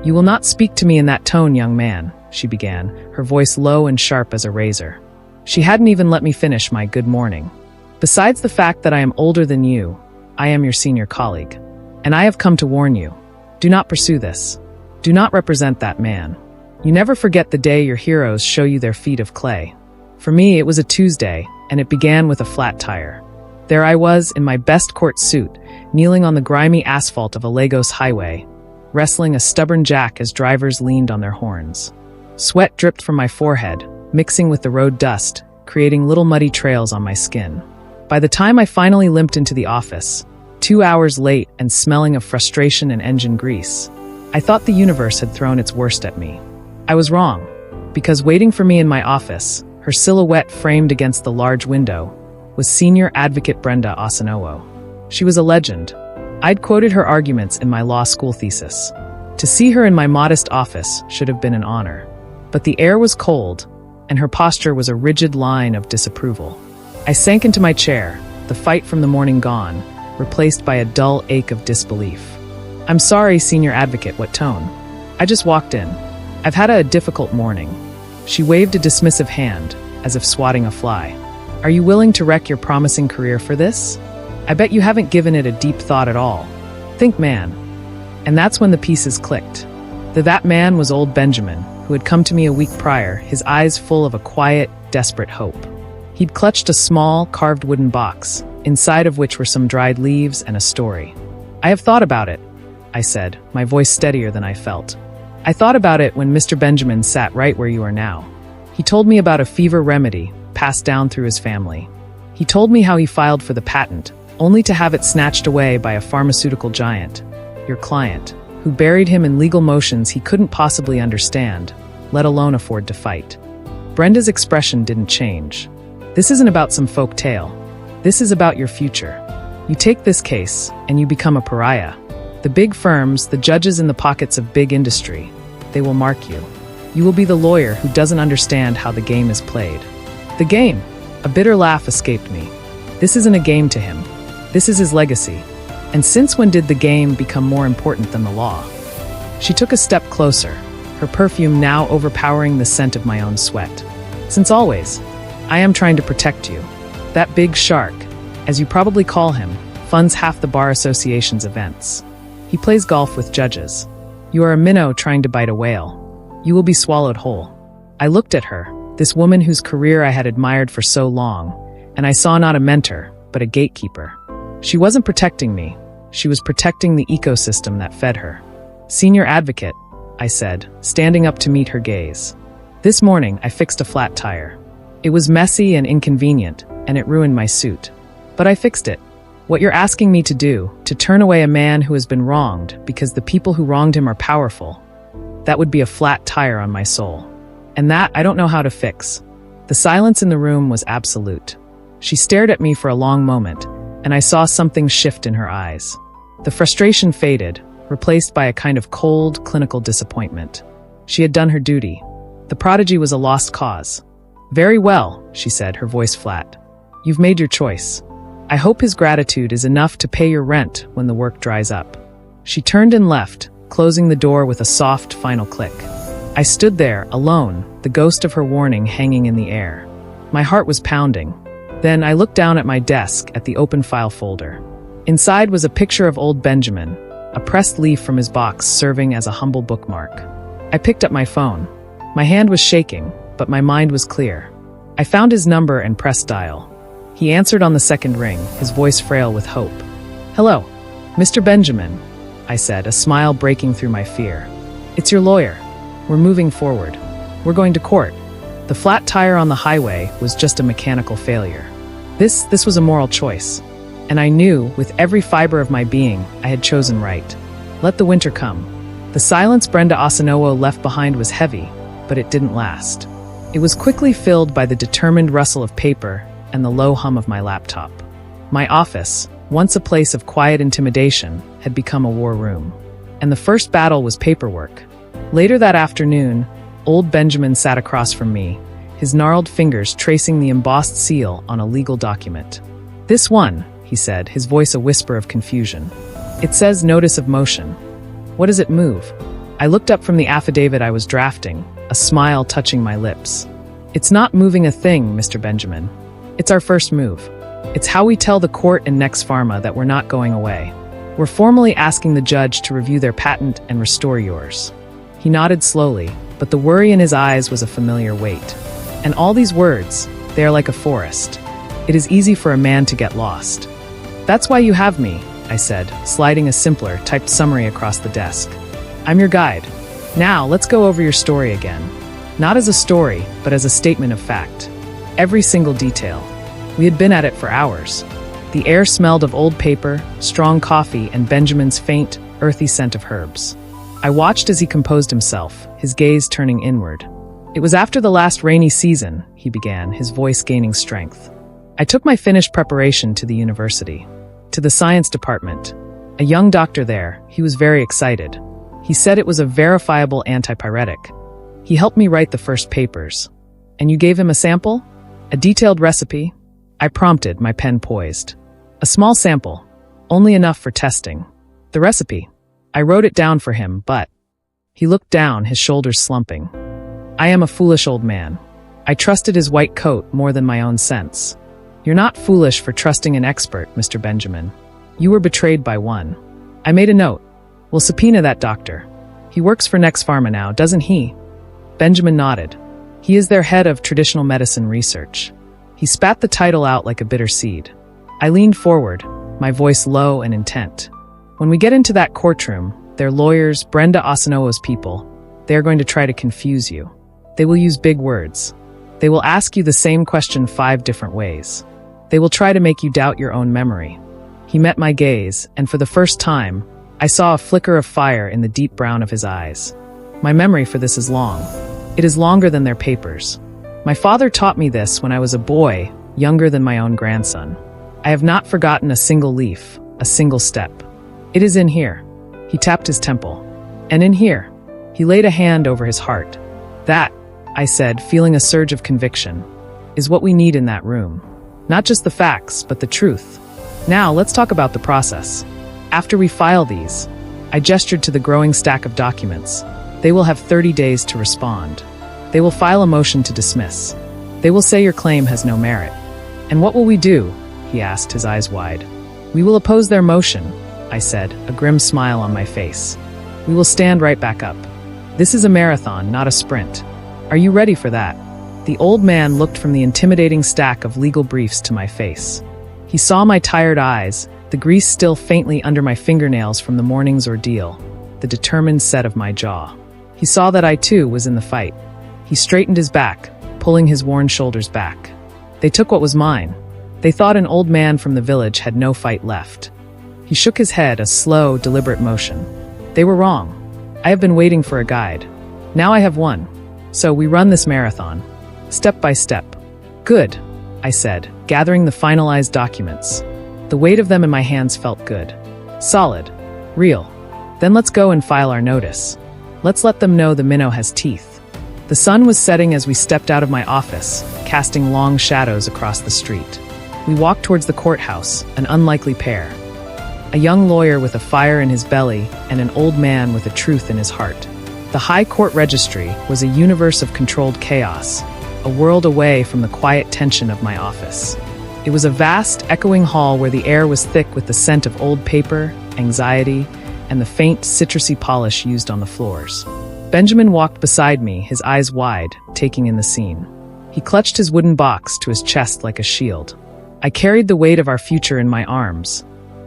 "You will not speak to me in that tone, young man," she began, her voice low and sharp as a razor. She hadn't even let me finish my good morning. "Besides the fact that I am older than you, I am your senior colleague. And I have come to warn you. Do not pursue this. Do not represent that man. You never forget the day your heroes show you their feet of clay." For me, it was a Tuesday, and it began with a flat tire. There I was, in my best court suit, kneeling on the grimy asphalt of a Lagos highway, wrestling a stubborn jack as drivers leaned on their horns. Sweat dripped from my forehead, mixing with the road dust, creating little muddy trails on my skin. By the time I finally limped into the office, 2 hours late and smelling of frustration and engine grease, I thought the universe had thrown its worst at me. I was wrong, because waiting for me in my office, her silhouette framed against the large window, was Senior Advocate Brenda Osinowo. She was a legend. I'd quoted her arguments in my law school thesis. To see her in my modest office should have been an honor. But the air was cold, and her posture was a rigid line of disapproval. I sank into my chair, the fight from the morning gone, replaced by a dull ache of disbelief. "I'm sorry, Senior Advocate, what tone? I just walked in. I've had a difficult morning." She waved a dismissive hand, as if swatting a fly. "Are you willing to wreck your promising career for this? I bet you haven't given it a deep thought at all. Think man." And that's when the pieces clicked. That man was old Benjamin, who had come to me a week prior, his eyes full of a quiet, desperate hope. He'd clutched a small, carved wooden box, inside of which were some dried leaves and a story. "I have thought about it," I said, my voice steadier than I felt. "I thought about it when Mr. Benjamin sat right where you are now. He told me about a fever remedy passed down through his family. He told me how he filed for the patent, only to have it snatched away by a pharmaceutical giant, your client, who buried him in legal motions he couldn't possibly understand, let alone afford to fight." Brenda's expression didn't change. "This isn't about some folk tale. This is about your future. You take this case, and you become a pariah. The big firms, the judges in the pockets of big industry, they will mark you. You will be the lawyer who doesn't understand how the game is played." The game? A bitter laugh escaped me. This isn't a game to him. This is his legacy. And since when did the game become more important than the law? She took a step closer, her perfume now overpowering the scent of my own sweat. "Since always. I am trying to protect you. That big shark, as you probably call him, funds half the Bar Association's events. He plays golf with judges. You are a minnow trying to bite a whale. You will be swallowed whole." I looked at her, this woman whose career I had admired for so long, and I saw not a mentor, but a gatekeeper. She wasn't protecting me. She was protecting the ecosystem that fed her. "Senior Advocate," I said, standing up to meet her gaze. "This morning, I fixed a flat tire. It was messy and inconvenient, and it ruined my suit. But I fixed it. What you're asking me to do, to turn away a man who has been wronged because the people who wronged him are powerful, that would be a flat tire on my soul. And that I don't know how to fix." The silence in the room was absolute. She stared at me for a long moment, and I saw something shift in her eyes. The frustration faded, replaced by a kind of cold, clinical disappointment. She had done her duty. The prodigy was a lost cause. "Very well," she said, her voice flat. "You've made your choice. I hope his gratitude is enough to pay your rent when the work dries up." She turned and left, closing the door with a soft, final click. I stood there, alone, the ghost of her warning hanging in the air. My heart was pounding. Then I looked down at my desk at the open file folder. Inside was a picture of old Benjamin, a pressed leaf from his box serving as a humble bookmark. I picked up my phone. My hand was shaking, but my mind was clear. I found his number and pressed dial. He answered on the second ring, his voice frail with hope. "Hello, Mr. Benjamin," I said, a smile breaking through my fear. "It's your lawyer. We're moving forward. We're going to court." The flat tire on the highway was just a mechanical failure. This was a moral choice. And I knew, with every fiber of my being, I had chosen right. Let the winter come. The silence Brenda Osinowo left behind was heavy, but it didn't last. It was quickly filled by the determined rustle of paper and the low hum of my laptop. My office, once a place of quiet intimidation, had become a war room. And the first battle was paperwork. Later that afternoon, old Benjamin sat across from me, his gnarled fingers tracing the embossed seal on a legal document. "This one," he said, his voice a whisper of confusion. "It says notice of motion. What does it move?" I looked up from the affidavit I was drafting, a smile touching my lips. It's not moving a thing, Mr. Benjamin. It's our first move. It's how we tell the court in Next Pharma that we're not going away. We're formally asking the judge to review their patent and restore yours. He nodded slowly, but the worry in his eyes was a familiar weight. And all these words, they are like a forest. It is easy for a man to get lost. That's why you have me, I said, sliding a simpler, typed summary across the desk. I'm your guide. Now, let's go over your story again. Not as a story, but as a statement of fact. Every single detail. We had been at it for hours. The air smelled of old paper, strong coffee, and Benjamin's faint, earthy scent of herbs. I watched as he composed himself, his gaze turning inward. It was after the last rainy season, he began, his voice gaining strength. I took my finished preparation to the university, to the science department. A young doctor there, he was very excited. He said it was a verifiable antipyretic. He helped me write the first papers. And you gave him a sample? A detailed recipe? I prompted, my pen poised. A small sample, only enough for testing. The recipe. I wrote it down for him, but... He looked down, his shoulders slumping. I am a foolish old man. I trusted his white coat more than my own sense. You're not foolish for trusting an expert, Mr. Benjamin. You were betrayed by one. I made a note. We'll subpoena that doctor. He works for Next Pharma now, doesn't he? Benjamin nodded. He is their head of traditional medicine research. He spat the title out like a bitter seed. I leaned forward, my voice low and intent. When we get into that courtroom, their lawyers, Brenda Osinowo's people, they are going to try to confuse you. They will use big words. They will ask you the same question 5 different ways. They will try to make you doubt your own memory. He met my gaze, and for the first time, I saw a flicker of fire in the deep brown of his eyes. My memory for this is long. It is longer than their papers. My father taught me this when I was a boy, younger than my own grandson. I have not forgotten a single leaf, a single step. It is in here. He tapped his temple. And in here. He laid a hand over his heart. That, I said, feeling a surge of conviction, is what we need in that room. Not just the facts, but the truth. Now, let's talk about the process. After we file these, I gestured to the growing stack of documents. They will have 30 days to respond. They will file a motion to dismiss. They will say your claim has no merit. And what will we do? He asked, his eyes wide. We will oppose their motion, I said, a grim smile on my face. We will stand right back up. This is a marathon, not a sprint. Are you ready for that? The old man looked from the intimidating stack of legal briefs to my face. He saw my tired eyes, the grease still faintly under my fingernails from the morning's ordeal, the determined set of my jaw. He saw that I too was in the fight. He straightened his back, pulling his worn shoulders back. They took what was mine. They thought an old man from the village had no fight left. He shook his head, a slow, deliberate motion. They were wrong. I have been waiting for a guide. Now I have one. So we run this marathon. Step by step. Good, I said, gathering the finalized documents. The weight of them in my hands felt good. Solid. Real. Then let's go and file our notice. Let's let them know the minnow has teeth. The sun was setting as we stepped out of my office, casting long shadows across the street. We walked towards the courthouse, an unlikely pair. A young lawyer with a fire in his belly and an old man with a truth in his heart. The High Court Registry was a universe of controlled chaos, a world away from the quiet tension of my office. It was a vast, echoing hall where the air was thick with the scent of old paper, anxiety, and the faint, citrusy polish used on the floors. Benjamin walked beside me, his eyes wide, taking in the scene. He clutched his wooden box to his chest like a shield. I carried the weight of our future in my arms.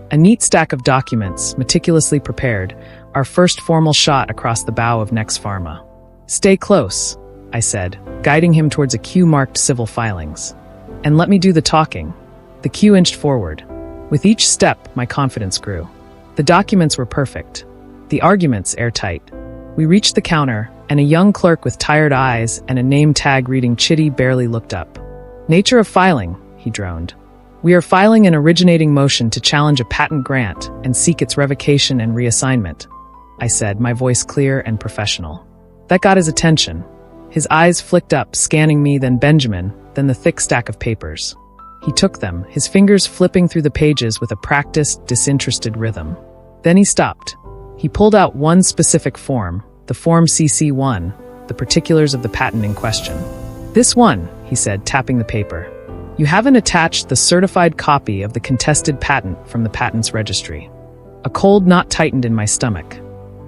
A neat stack of documents, meticulously prepared, our first formal shot across the bow of Next Pharma. Stay close, I said, guiding him towards a queue marked civil filings. And let me do the talking. The queue inched forward. With each step, my confidence grew. The documents were perfect. The arguments airtight. We reached the counter, and a young clerk with tired eyes and a name tag reading Chitty barely looked up. Nature of filing, he droned. We are filing an originating motion to challenge a patent grant and seek its revocation and reassignment, I said, my voice clear and professional. That got his attention. His eyes flicked up, scanning me, then Benjamin, then the thick stack of papers. He took them, his fingers flipping through the pages with a practiced, disinterested rhythm. Then he stopped. He pulled out one specific form, the Form CC1, the particulars of the patent in question. This one, he said, tapping the paper. You haven't attached the certified copy of the contested patent from the patents registry. A cold knot tightened in my stomach.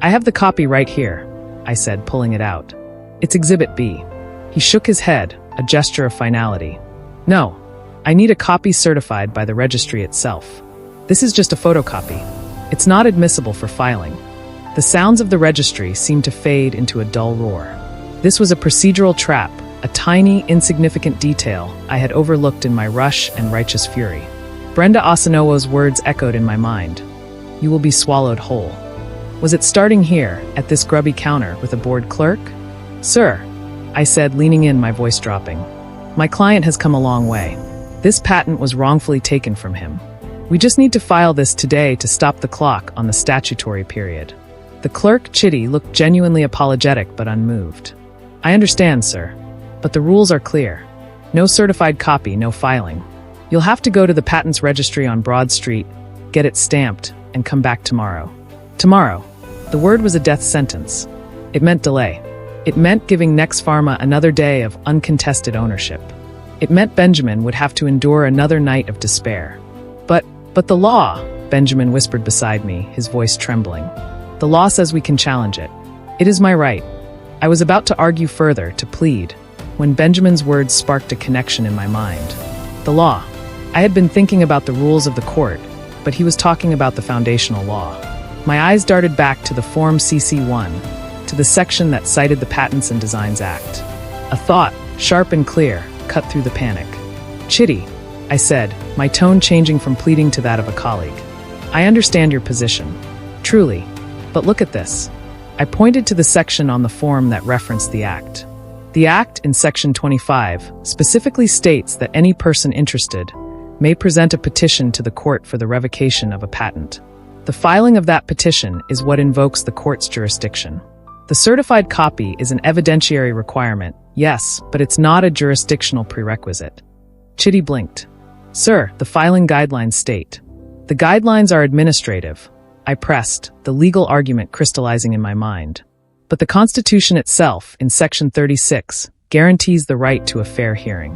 I have the copy right here, I said, pulling it out. It's Exhibit B. He shook his head, a gesture of finality. No, I need a copy certified by the registry itself. This is just a photocopy. It's not admissible for filing. The sounds of the registry seemed to fade into a dull roar. This was a procedural trap, a tiny, insignificant detail I had overlooked in my rush and righteous fury. Brenda Asanowo's words echoed in my mind. You will be swallowed whole. Was it starting here, at this grubby counter with a bored clerk? Sir, I said, leaning in, my voice dropping. My client has come a long way. This patent was wrongfully taken from him. We just need to file this today to stop the clock on the statutory period. The clerk, Chitty, looked genuinely apologetic but unmoved. I understand, sir. But the rules are clear. No certified copy, no filing. You'll have to go to the patents registry on Broad Street, get it stamped, and come back tomorrow. Tomorrow. The word was a death sentence. It meant delay. It meant giving Nex Pharma another day of uncontested ownership. It meant Benjamin would have to endure another night of despair. But the law, Benjamin whispered beside me, his voice trembling. The law says we can challenge it. It is my right. I was about to argue further, to plead, when Benjamin's words sparked a connection in my mind. The law. I had been thinking about the rules of the court, but he was talking about the foundational law. My eyes darted back to the Form CC1, to the section that cited the Patents and Designs Act. A thought, sharp and clear, cut through the panic. Chitty, I said, my tone changing from pleading to that of a colleague. I understand your position. Truly. But look at this. I pointed to the section on the form that referenced the Act. The Act, in Section 25, specifically states that any person interested may present a petition to the court for the revocation of a patent. The filing of that petition is what invokes the court's jurisdiction. The certified copy is an evidentiary requirement, yes, but it's not a jurisdictional prerequisite. Chitty blinked. Sir, the filing guidelines state. The guidelines are administrative. I pressed, the legal argument crystallizing in my mind. But the Constitution itself, in Section 36, guarantees the right to a fair hearing.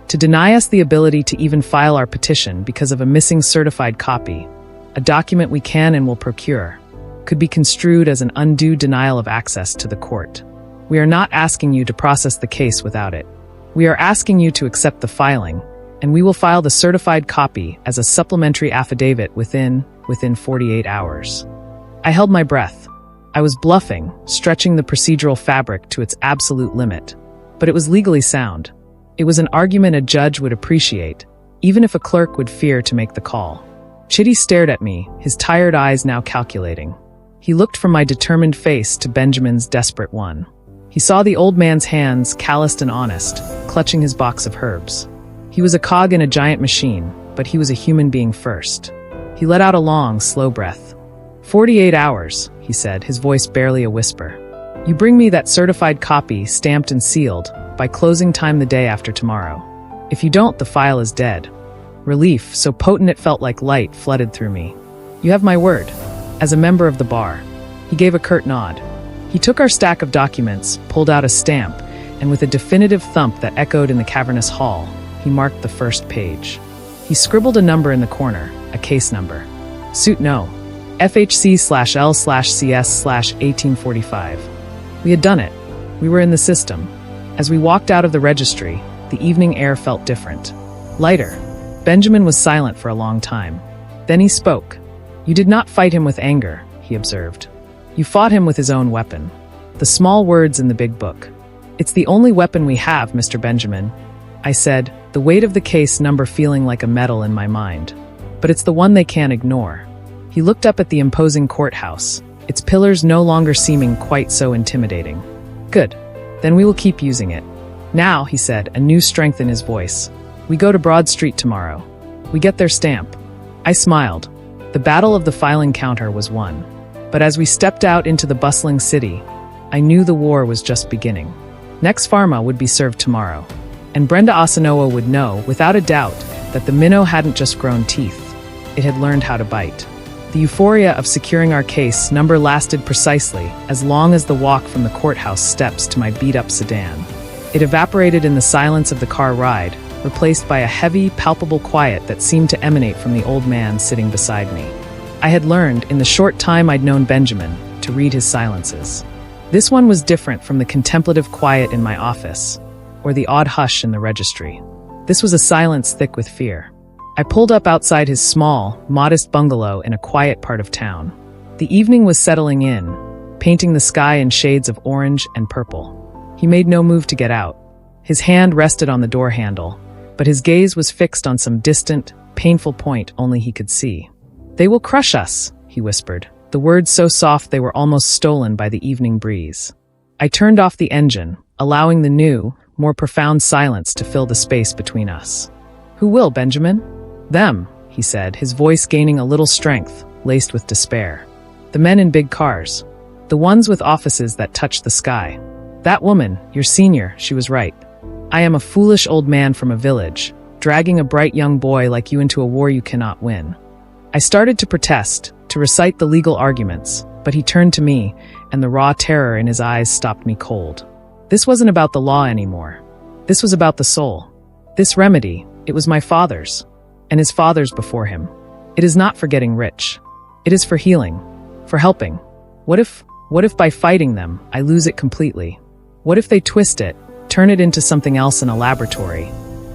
To deny us the ability to even file our petition because of a missing certified copy, a document we can and will procure, could be construed as an undue denial of access to the court. We are not asking you to process the case without it. We are asking you to accept the filing, and we will file the certified copy as a supplementary affidavit within 48 hours. I held my breath. I was bluffing, stretching the procedural fabric to its absolute limit. But it was legally sound. It was an argument a judge would appreciate, even if a clerk would fear to make the call. Chitty stared at me, his tired eyes now calculating. He looked from my determined face to Benjamin's desperate one. He saw the old man's hands, calloused and honest, clutching his box of herbs. He was a cog in a giant machine, but he was a human being first. He let out a long, slow breath. 48 hours, he said, his voice barely a whisper. You bring me that certified copy, stamped and sealed, by closing time the day after tomorrow. If you don't, the file is dead. Relief, so potent it felt like light, flooded through me. You have my word. As a member of the bar. He gave a curt nod. He took our stack of documents, pulled out a stamp, and with a definitive thump that echoed in the cavernous hall, he marked the first page. He scribbled a number in the corner, a case number. Suit no. FHC/L/CS/1845. We had done it. We were in the system. As we walked out of the registry, the evening air felt different. Lighter. Benjamin was silent for a long time. Then he spoke. You did not fight him with anger, he observed. You fought him with his own weapon. The small words in the big book. It's the only weapon we have, Mr. Benjamin. I said, the weight of the case number feeling like a metal in my mind. But it's the one they can't ignore. He looked up at the imposing courthouse, its pillars no longer seeming quite so intimidating. Good. Then we will keep using it. Now, he said, a new strength in his voice. We go to Broad Street tomorrow. We get their stamp. I smiled. The battle of the filing counter was won. But as we stepped out into the bustling city, I knew the war was just beginning. Nex Pharma would be served tomorrow. And Brenda Asanowo would know, without a doubt, that the minnow hadn't just grown teeth. It had learned how to bite. The euphoria of securing our case number lasted precisely as long as the walk from the courthouse steps to my beat-up sedan. It evaporated in the silence of the car ride, replaced by a heavy, palpable quiet that seemed to emanate from the old man sitting beside me. I had learned, in the short time I'd known Benjamin, to read his silences. This one was different from the contemplative quiet in my office, or the odd hush in the registry. This was a silence thick with fear. I pulled up outside his small, modest bungalow in a quiet part of town. The evening was settling in, painting the sky in shades of orange and purple. He made no move to get out. His hand rested on the door handle, but his gaze was fixed on some distant, painful point only he could see. "They will crush us," he whispered, the words so soft they were almost stolen by the evening breeze. I turned off the engine, allowing the new, more profound silence to fill the space between us. "Who will, Benjamin?" "Them," he said, his voice gaining a little strength, laced with despair. "The men in big cars. The ones with offices that touch the sky. That woman, your senior, she was right. I am a foolish old man from a village, dragging a bright young boy like you into a war you cannot win." I started to protest, to recite the legal arguments, but he turned to me, and the raw terror in his eyes stopped me cold. This wasn't about the law anymore. This was about the soul. This remedy, it was my father's, and his father's before him. It is not for getting rich. It is for healing, for helping. What if by fighting them, I lose it completely? What if they twist it, turn it into something else in a laboratory,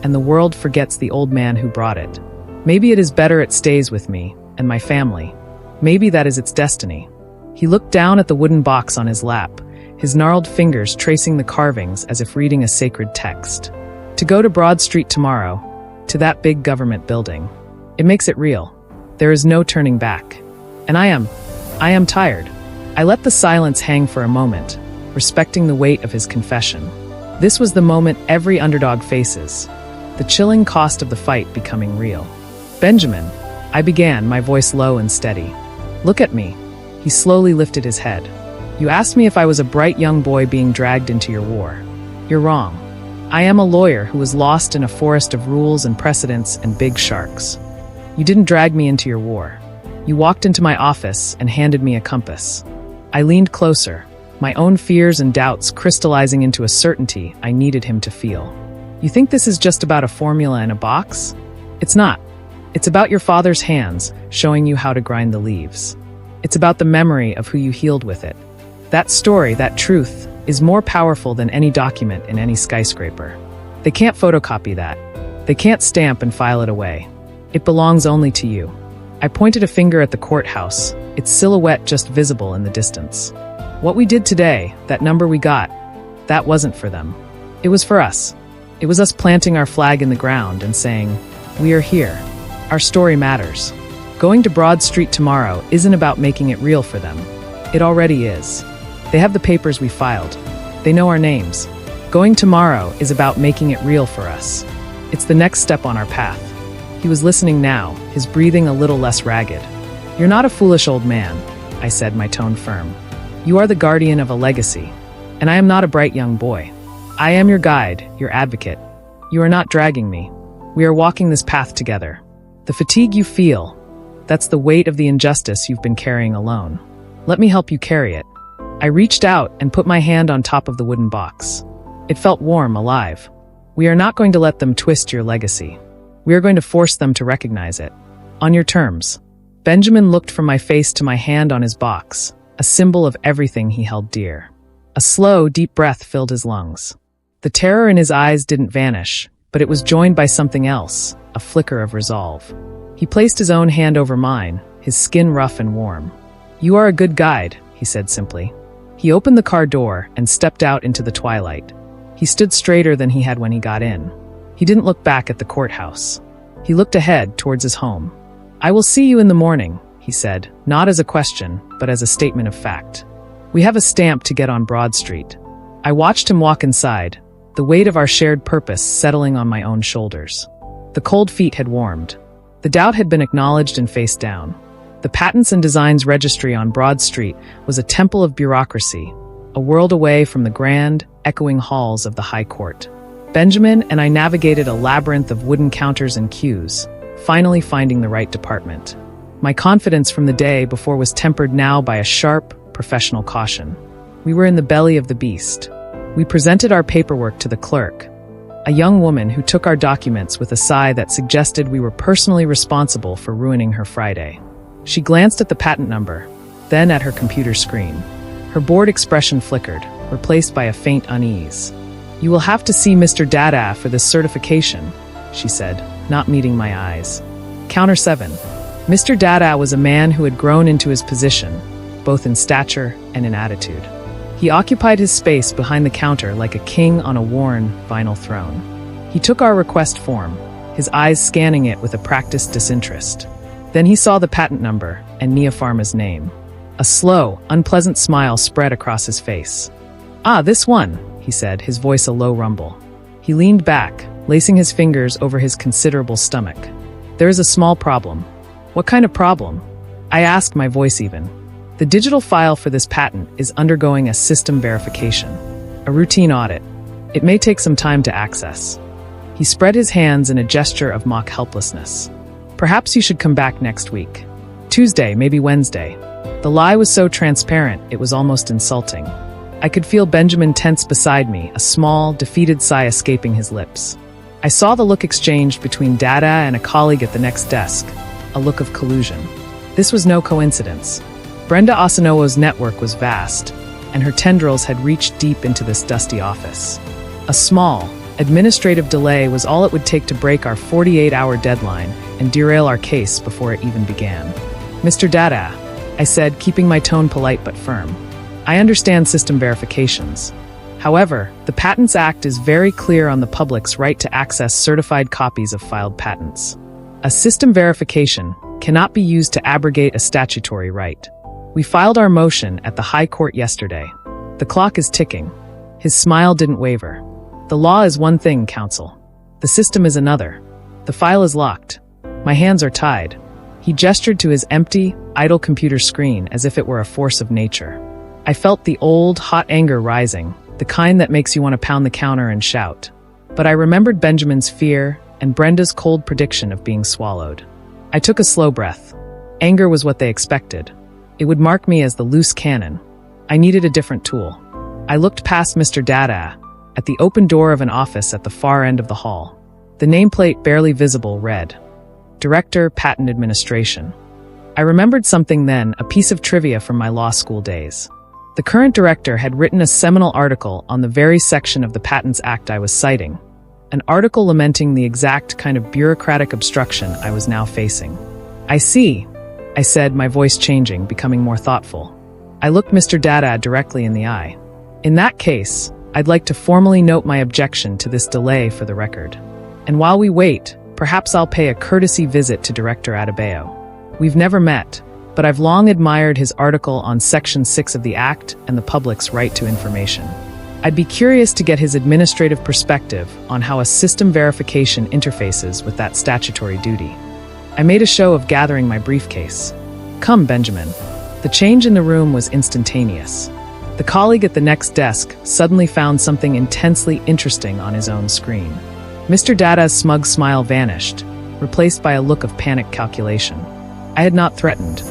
and the world forgets the old man who brought it? Maybe it is better it stays with me, and my family. Maybe that is its destiny. He looked down at the wooden box on his lap, his gnarled fingers tracing the carvings as if reading a sacred text. "To go to Broad Street tomorrow, to that big government building. It makes it real. There is no turning back. And I am tired." I let the silence hang for a moment, respecting the weight of his confession. This was the moment every underdog faces, the chilling cost of the fight becoming real. "Benjamin," I began, my voice low and steady. "Look at me." He slowly lifted his head. "You asked me if I was a bright young boy being dragged into your war. You're wrong. I am a lawyer who was lost in a forest of rules and precedents and big sharks. You didn't drag me into your war. You walked into my office and handed me a compass." I leaned closer, my own fears and doubts crystallizing into a certainty I needed him to feel. "You think this is just about a formula in a box? It's not. It's about your father's hands showing you how to grind the leaves. It's about the memory of who you healed with it. That story, that truth, is more powerful than any document in any skyscraper. They can't photocopy that. They can't stamp and file it away. It belongs only to you." I pointed a finger at the courthouse, its silhouette just visible in the distance. "What we did today, that number we got, that wasn't for them. It was for us. It was us planting our flag in the ground and saying, 'We are here. Our story matters.' Going to Broad Street tomorrow isn't about making it real for them. It already is. They have the papers we filed. They know our names. Going tomorrow is about making it real for us. It's the next step on our path." He was listening now, his breathing a little less ragged. "You're not a foolish old man," I said, my tone firm. "You are the guardian of a legacy, and I am not a bright young boy. I am your guide, your advocate. You are not dragging me. We are walking this path together. The fatigue you feel, that's the weight of the injustice you've been carrying alone. Let me help you carry it." I reached out and put my hand on top of the wooden box. It felt warm, alive. "We are not going to let them twist your legacy. We are going to force them to recognize it. On your terms." Benjamin looked from my face to my hand on his box, a symbol of everything he held dear. A slow, deep breath filled his lungs. The terror in his eyes didn't vanish, but it was joined by something else, a flicker of resolve. He placed his own hand over mine, his skin rough and warm. "You are a good guide," he said simply. He opened the car door and stepped out into the twilight. He stood straighter than he had when he got in. He didn't look back at the courthouse. He looked ahead towards his home. "I will see you in the morning," he said, not as a question, but as a statement of fact. "We have a stamp to get on Broad Street." I watched him walk inside, the weight of our shared purpose settling on my own shoulders. The cold feet had warmed. The doubt had been acknowledged and faced down. The Patents and Designs Registry on Broad Street was a temple of bureaucracy, a world away from the grand, echoing halls of the High Court. Benjamin and I navigated a labyrinth of wooden counters and queues, finally finding the right department. My confidence from the day before was tempered now by a sharp, professional caution. We were in the belly of the beast. We presented our paperwork to the clerk, a young woman who took our documents with a sigh that suggested we were personally responsible for ruining her Friday. She glanced at the patent number, then at her computer screen. Her bored expression flickered, replaced by a faint unease. "You will have to see Mr. Dada for this certification," she said, not meeting my eyes. Counter 7. Mr. Dada was a man who had grown into his position, both in stature and in attitude. He occupied his space behind the counter like a king on a worn vinyl throne. He took our request form, his eyes scanning it with a practiced disinterest. Then he saw the patent number and Neopharma's name. A slow, unpleasant smile spread across his face. "Ah, this one," he said, his voice a low rumble. He leaned back, lacing his fingers over his considerable stomach. "There is a small problem." "What kind of problem?" I asked, my voice even. "The digital file for this patent is undergoing a system verification, a routine audit. It may take some time to access." He spread his hands in a gesture of mock helplessness. "Perhaps you should come back next week. Tuesday, maybe Wednesday." The lie was so transparent, it was almost insulting. I could feel Benjamin tense beside me, a small, defeated sigh escaping his lips. I saw the look exchanged between Dada and a colleague at the next desk, a look of collusion. This was no coincidence. Brenda Asanowo's network was vast, and her tendrils had reached deep into this dusty office. A small, administrative delay was all it would take to break our 48-hour deadline and derail our case before it even began. "Mr. Dada," I said, keeping my tone polite but firm. "I understand system verifications. However, the Patents Act is very clear on the public's right to access certified copies of filed patents. A system verification cannot be used to abrogate a statutory right. We filed our motion at the High Court yesterday. The clock is ticking." His smile didn't waver. "The law is one thing, counsel. The system is another. The file is locked. My hands are tied." He gestured to his empty, idle computer screen as if it were a force of nature. I felt the old, hot anger rising, the kind that makes you want to pound the counter and shout. But I remembered Benjamin's fear and Brenda's cold prediction of being swallowed. I took a slow breath. Anger was what they expected. It would mark me as the loose cannon. I needed a different tool. I looked past Mr. Dada, at the open door of an office at the far end of the hall. The nameplate, barely visible, read, "Director, Patent Administration." I remembered something then, a piece of trivia from my law school days. The current director had written a seminal article on the very section of the Patents Act I was citing, an article lamenting the exact kind of bureaucratic obstruction I was now facing. "I see," I said, my voice changing, becoming more thoughtful. I looked Mr. Dada directly in the eye. "In that case, I'd like to formally note my objection to this delay for the record. And while we wait, perhaps I'll pay a courtesy visit to Director Adebayo. We've never met, but I've long admired his article on Section 6 of the Act and the public's right to information. I'd be curious to get his administrative perspective on how a system verification interfaces with that statutory duty." I made a show of gathering my briefcase. "Come, Benjamin." The change in the room was instantaneous. The colleague at the next desk suddenly found something intensely interesting on his own screen. Mr. Dada's smug smile vanished, replaced by a look of panicked calculation. I had not threatened.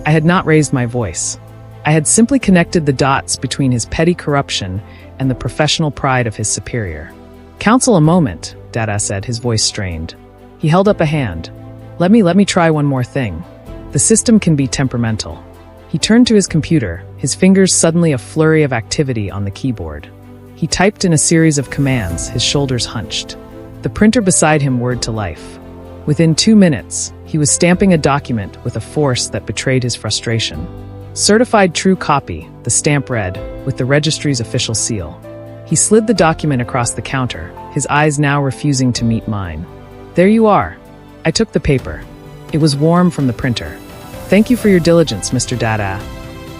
I had not raised my voice. I had simply connected the dots between his petty corruption and the professional pride of his superior. "Counsel, a moment," Dada said, his voice strained. He held up a hand. Let me try one more thing. The system can be temperamental." He turned to his computer, his fingers suddenly a flurry of activity on the keyboard. He typed in a series of commands, his shoulders hunched. The printer beside him whirred to life. Within 2 minutes, he was stamping a document with a force that betrayed his frustration. "Certified true copy," the stamp read, with the registry's official seal. He slid the document across the counter, his eyes now refusing to meet mine. "There you are." I took the paper. It was warm from the printer. "Thank you for your diligence, Mr. Dada,"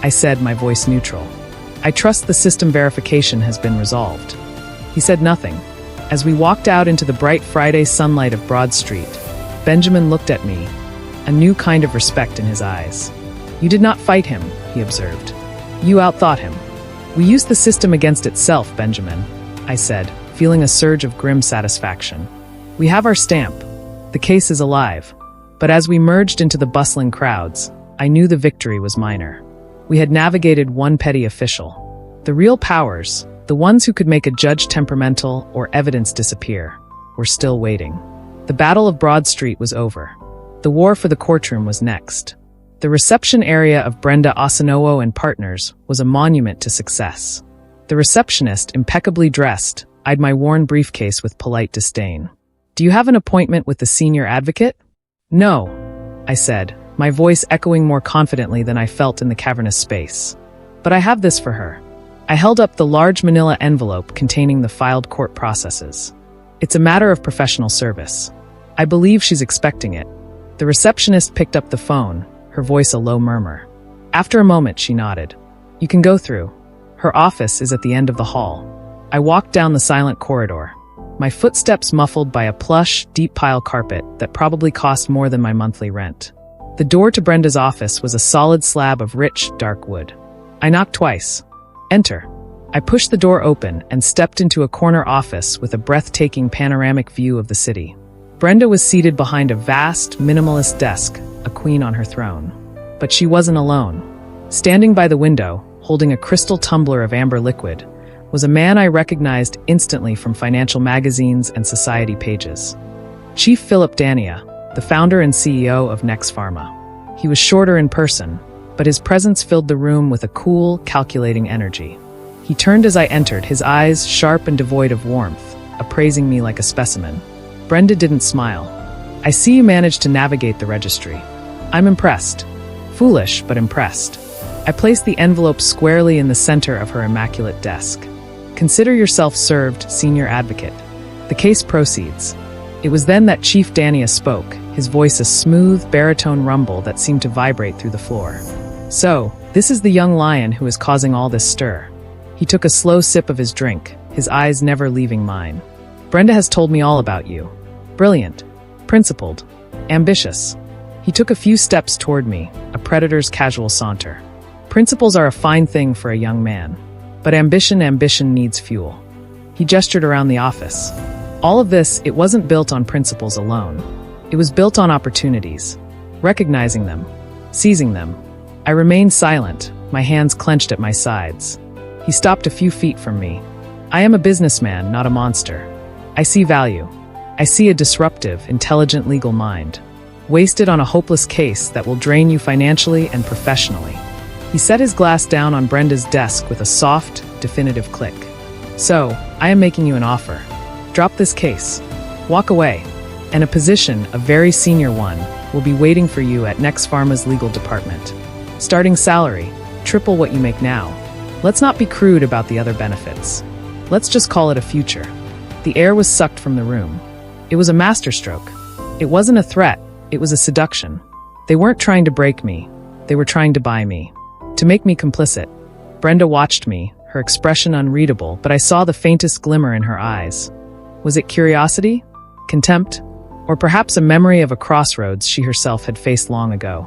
I said, my voice neutral. "I trust the system verification has been resolved." He said nothing. As we walked out into the bright Friday sunlight of Broad Street, Benjamin looked at me, a new kind of respect in his eyes. "You did not fight him," he observed. "You outthought him." "We used the system against itself, Benjamin," I said, feeling a surge of grim satisfaction. "We have our stamp. The case is alive. But as we merged into the bustling crowds, I knew the victory was minor. We had navigated one petty official. The real powers, the ones who could make a judge temperamental or evidence disappear, were still waiting. The Battle of Broad Street was over. The war for the courtroom was next. The reception area of Brenda Osinowo and Partners was a monument to success. The receptionist, impeccably dressed, eyed my worn briefcase with polite disdain. "Do you have an appointment with the senior advocate?" "No," I said, my voice echoing more confidently than I felt in the cavernous space. "But I have this for her." I held up the large manila envelope containing the filed court processes. "It's a matter of professional service. I believe she's expecting it." The receptionist picked up the phone, her voice a low murmur. After a moment, she nodded. "You can go through. Her office is at the end of the hall." I walked down the silent corridor, my footsteps muffled by a plush, deep pile carpet that probably cost more than my monthly rent. The door to Brenda's office was a solid slab of rich, dark wood. I knocked twice. "Enter." I pushed the door open and stepped into a corner office with a breathtaking panoramic view of the city. Brenda was seated behind a vast, minimalist desk, a queen on her throne. But she wasn't alone. Standing by the window, holding a crystal tumbler of amber liquid, was a man I recognized instantly from financial magazines and society pages. Chief Philip Dania, the founder and CEO of Nex Pharma. He was shorter in person, but his presence filled the room with a cool, calculating energy. He turned as I entered, his eyes sharp and devoid of warmth, appraising me like a specimen. Brenda didn't smile. "I see you managed to navigate the registry. I'm impressed." Foolish, but impressed. I placed the envelope squarely in the center of her immaculate desk. "Consider yourself served, senior advocate. The case proceeds." It was then that Chief Dania spoke, his voice a smooth, baritone rumble that seemed to vibrate through the floor. "So, this is the young lion who is causing all this stir." He took a slow sip of his drink, his eyes never leaving mine. "Brenda has told me all about you. Brilliant, principled, ambitious." He took a few steps toward me, a predator's casual saunter. "Principles are a fine thing for a young man. But ambition needs fuel." He gestured around the office. All of this, it wasn't built on principles alone. It was built on opportunities. Recognizing them. Seizing them. I remained silent, my hands clenched at my sides. He stopped a few feet from me. "I am a businessman, not a monster. I see value. I see a disruptive, intelligent legal mind. Wasted on a hopeless case that will drain you financially and professionally." He set his glass down on Brenda's desk with a soft, definitive click. "So, I am making you an offer. Drop this case. Walk away. And a position, a very senior one, will be waiting for you at Nex Pharma's legal department. Starting salary, triple what you make now. Let's not be crude about the other benefits. Let's just call it a future." The air was sucked from the room. It was a masterstroke. It wasn't a threat, it was a seduction. They weren't trying to break me. They were trying to buy me. To make me complicit. Brenda watched me, her expression unreadable, but I saw the faintest glimmer in her eyes. Was it curiosity? Contempt? Or perhaps a memory of a crossroads she herself had faced long ago?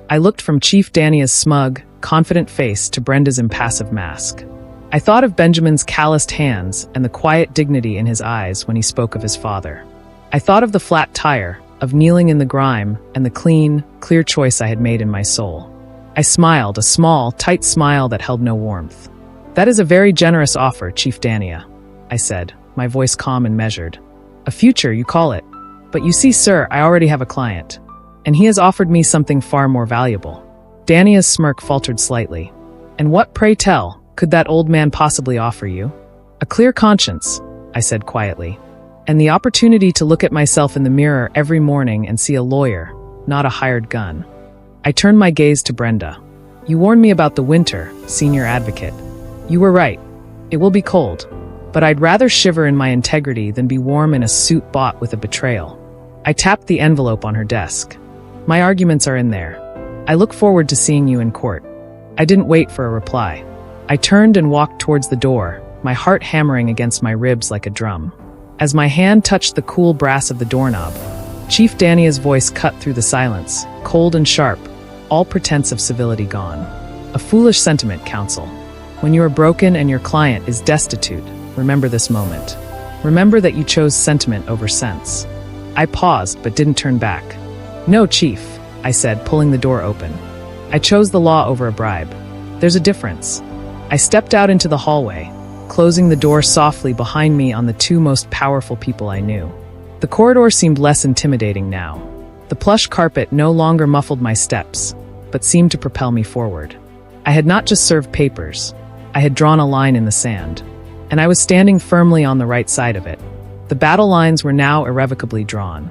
I looked from Chief Dania's smug, confident face to Brenda's impassive mask. I thought of Benjamin's calloused hands and the quiet dignity in his eyes when he spoke of his father. I thought of the flat tire, of kneeling in the grime, and the clean, clear choice I had made in my soul. I smiled, a small, tight smile that held no warmth. "That is a very generous offer, Chief Dania," I said, my voice calm and measured. "A future, you call it. But you see, sir, I already have a client. And he has offered me something far more valuable." Dania's smirk faltered slightly. "And what, pray tell, could that old man possibly offer you?" "A clear conscience," I said quietly. "And the opportunity to look at myself in the mirror every morning and see a lawyer, not a hired gun." I turned my gaze to Brenda. "You warned me about the winter, senior advocate. You were right. It will be cold. But I'd rather shiver in my integrity than be warm in a suit bought with a betrayal." I tapped the envelope on her desk. "My arguments are in there. I look forward to seeing you in court." I didn't wait for a reply. I turned and walked towards the door, my heart hammering against my ribs like a drum. As my hand touched the cool brass of the doorknob, Chief Dania's voice cut through the silence, cold and sharp, all pretense of civility gone. "A foolish sentiment, counsel. When you are broken and your client is destitute, remember this moment. Remember that you chose sentiment over sense." I paused, but didn't turn back. No, Chief, I said, pulling the door open. I chose the law over a bribe. There's a difference. I stepped out into the hallway, closing the door softly behind me on the two most powerful people I knew. The corridor seemed less intimidating now. The plush carpet no longer muffled my steps, but seemed to propel me forward. I had not just served papers. I had drawn a line in the sand, and I was standing firmly on the right side of it. The battle lines were now irrevocably drawn.